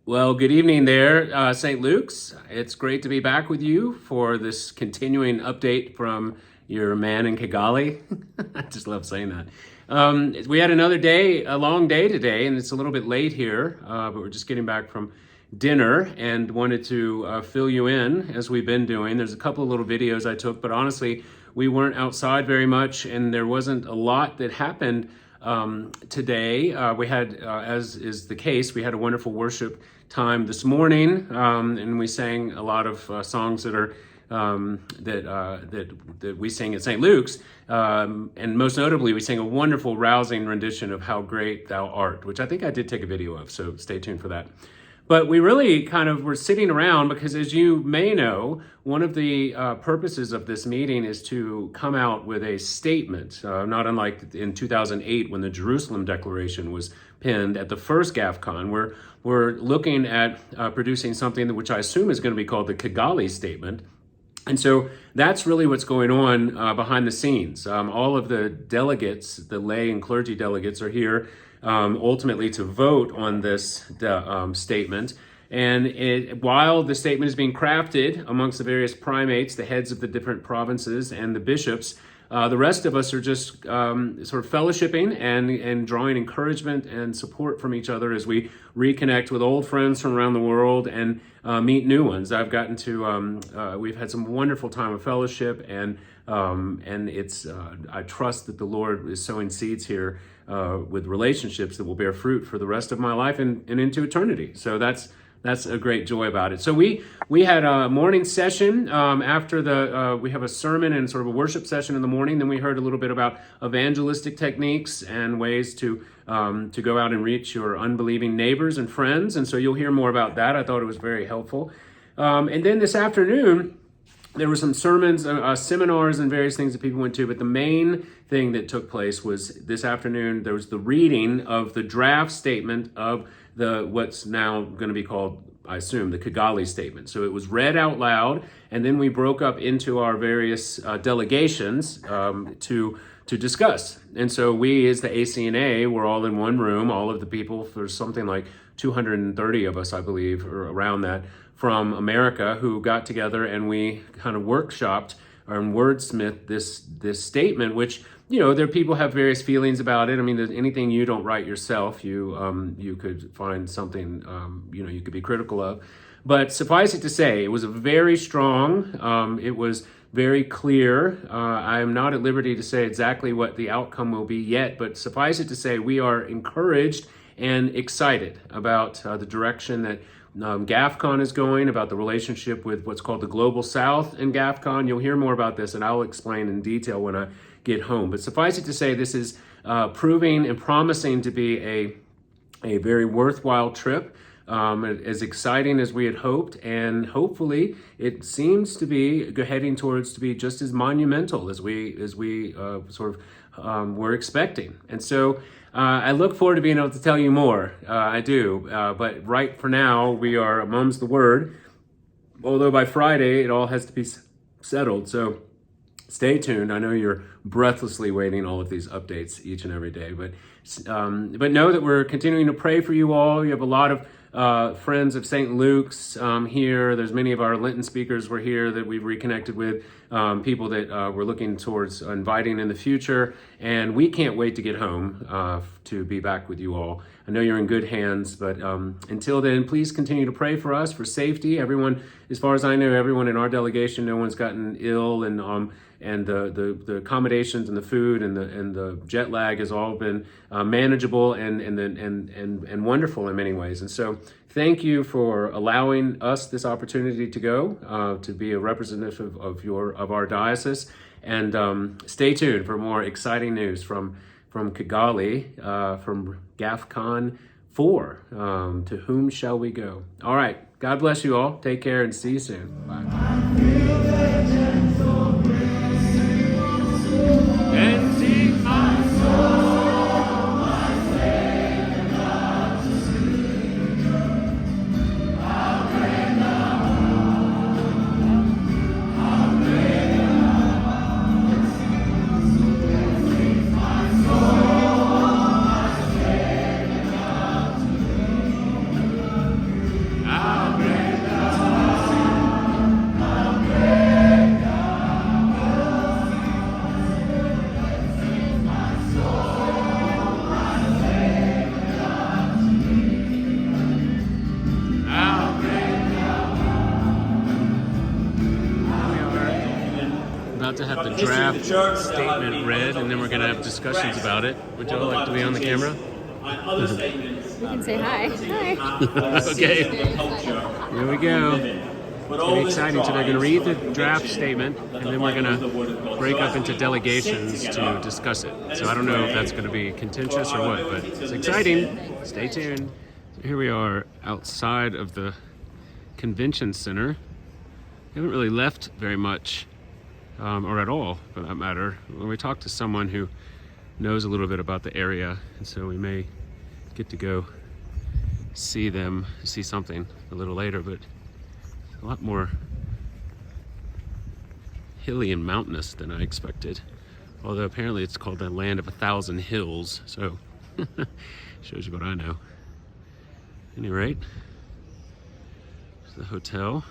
Well, good evening there, St. Luke's. It's great to be back with you for this continuing update from your man in Kigali. I just love saying that. We had another day, a long day today, and it's a little bit late here, but we're just getting back from dinner and wanted to fill you in as we've been doing. There's a couple of little videos I took, but honestly, we weren't outside very much, and there wasn't a lot that happened today. We had, as is the case, we had a wonderful worship time this morning, and we sang a lot of songs that are that we sing at St. Luke's, and most notably, we sang a wonderful, rousing rendition of "How Great Thou Art," which I think I did take a video of. So stay tuned for that. But we really kind of were sitting around because, as you may know, one of the purposes of this meeting is to come out with a statement, not unlike in 2008 when the Jerusalem Declaration was penned at the first GAFCON. We're looking at producing something which I assume is going to be called the Kigali Statement. And so that's really what's going on behind the scenes. All of the delegates, the lay and clergy delegates, are here ultimately to vote on this statement. And while the statement is being crafted amongst the various primates, the heads of the different provinces, and the bishops, the rest of us are just sort of fellowshipping and drawing encouragement and support from each other as we reconnect with old friends from around the world and meet new ones. I've gotten to, we've had some wonderful time of fellowship, and it's, I trust that the Lord is sowing seeds here with relationships that will bear fruit for the rest of my life and into eternity. So that's a great joy about it. So we had a morning session after we have a sermon and sort of a worship session in the morning. Then we heard a little bit about evangelistic techniques and ways to go out and reach your unbelieving neighbors and friends. And so you'll hear more about that. I thought it was very helpful. And then this afternoon, there were some sermons, seminars, and various things that people went to, but the main thing that took place was this afternoon. There was the reading of the draft statement of what's now going to be called, I assume, the Kigali Statement. So it was read out loud, and then we broke up into our various delegations to discuss. And so we, as the ACNA, were all in one room. All of the people, there's something like 230 of us, I believe, or around that, from America, who got together and we kind of workshopped and wordsmithed this statement, which, you know, people have various feelings about it. I mean, there's anything you don't write yourself, you could find something, you could be critical of. But suffice it to say, it was very strong. It was very clear. I am not at liberty to say exactly what the outcome will be yet, but suffice it to say, we are encouraged and excited about the direction that GAFCON is going, about the relationship with what's called the Global South in GAFCON. You'll hear more about this, and I'll explain in detail when I get home. But suffice it to say, this is proving and promising to be a very worthwhile trip, as exciting as we had hoped, and hopefully it seems to be heading towards to be just as monumental as we sort of were expecting. And so I look forward to being able to tell you more. I do, but right for now, we are mum's the word, although by Friday it all has to be settled. So stay tuned. I know you're breathlessly waiting all of these updates each and every day, but know that we're continuing to pray for you all. You have a lot of friends of St. Luke's here. There's many of our Lenten speakers were here that we've reconnected with, people that we're looking towards inviting in the future, and we can't wait to get home to be back with you all. I know you're in good hands, but until then, please continue to pray for us for safety. Everyone, as far as I know, everyone in our delegation, no one's gotten ill, and the accommodations and the food and the jet lag has all been manageable and wonderful in many ways. And so thank you for allowing us this opportunity to go to be a representative of our diocese. And stay tuned for more exciting news from Kigali, from GAFCON 4. To whom shall we go? All right. God bless you all. Take care and see you soon. Bye. And sing my soul, my Savior God to sing. How great thou art, how great thou art. And sing my soul, my Savior God to sing. have the draft statement read, and then we're going to have discussions about it. Would y'all like to be on the camera? We can say hi. Hi. Okay. Here we go. It's going to be exciting. So they're going to read the draft statement, and then we're going to break up into delegations to discuss it. So I don't know if that's going to be contentious or what, but it's exciting. Stay tuned. So here we are outside of the convention center. We haven't really left very much, or at all for that matter. We talked to someone who knows a little bit about the area, and so we may get to go see something a little later, but a lot more hilly and mountainous than I expected. Although apparently it's called the land of 1,000 hills, so shows you what I know. At any rate, there's the hotel.